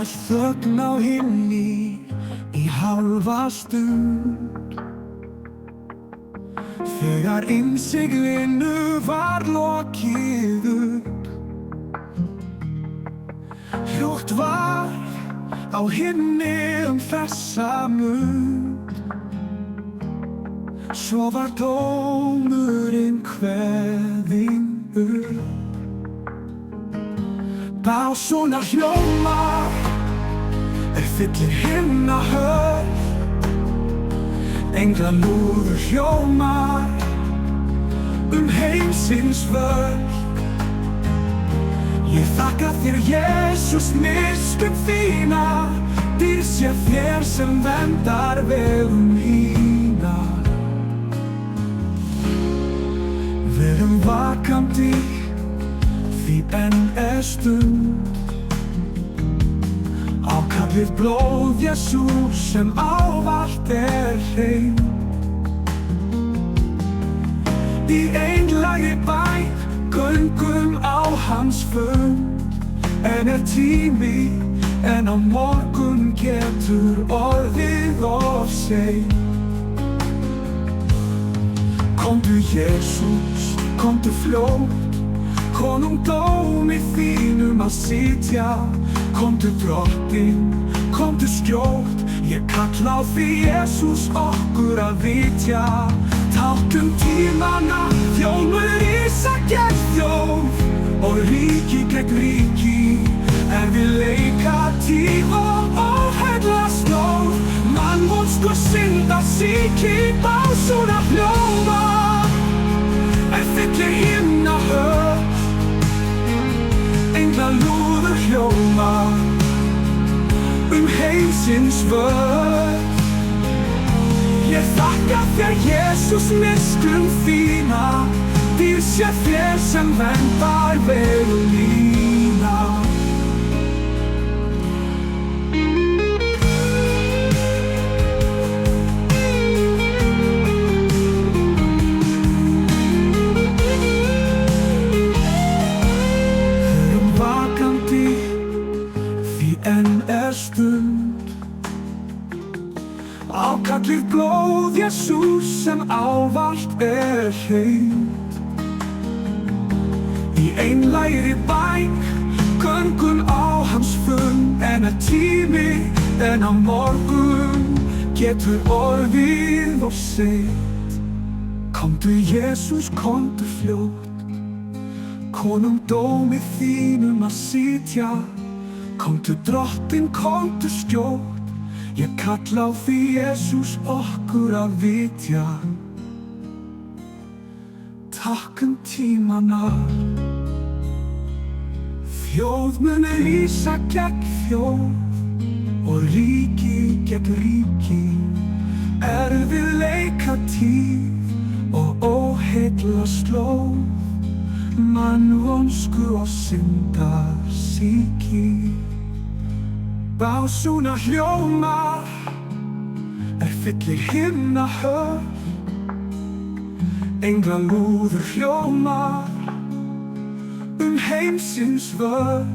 var þögn á himni í hálfa stund. Þegar innsiglinu var lokið upp, hljótt var á himni þessa mund. Svo var dómurinn kveðinn upp. Básúnar hljómar fyllir himna höll, englalúður hljómar heimsins völd. Ég þakka þér, Jesús, miskunn þína, dýr sé þér sem verndar vegum mína. Verum vakandi, því enn stund. Ákallið blóð Jesús sem ávallt hreint. Í einlægri bæn göngum á hans fund. En tími, en á morgun getur orðið of seint. Komdu Jesús, komdu fljótt, konungdómi þínum að sitja. Komdu drottinn, komdu skjótt, ég kalla á því Jesús okkur að vitja. Tákn tímanna, þjómur Ísak gegn þjóð og ríki gegn ríki. Við leika tíð og óheillast nóg, mannvonsku synda síki. Básúnar hljómar fyllir himna höll, englalúður hljómar heimsins völd. Ég þakka þér, Jesús, miskunn þína, dýr sé þér sem verndar vegum mína. Stund. Ákallið blóð Jesús sem ávallt hreint. Í einlægri bæn göngum á hans fund. En tími, en á morgun getur orðið of seint. Komdu Jesús, komdu fljótt, konungdómi þínum að sitja. Komdu drottinn, komdu skjótt, ég kalla á því Jesús okkur að vitja. Tákn tímanna, þjóð mun rísa gegn þjóð og ríki gegn ríki. Erfiðleika tíð og óheillast slóð, mannvonsku og syndar síki. Básúnar hljómar fyllir himna höll, englalúður hljómar heimsins völd.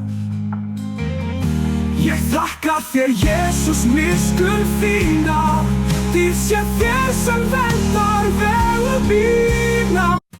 Ég þakka þér, Jesús, miskunn þína, dýr sé þér sem verndar vegum mína.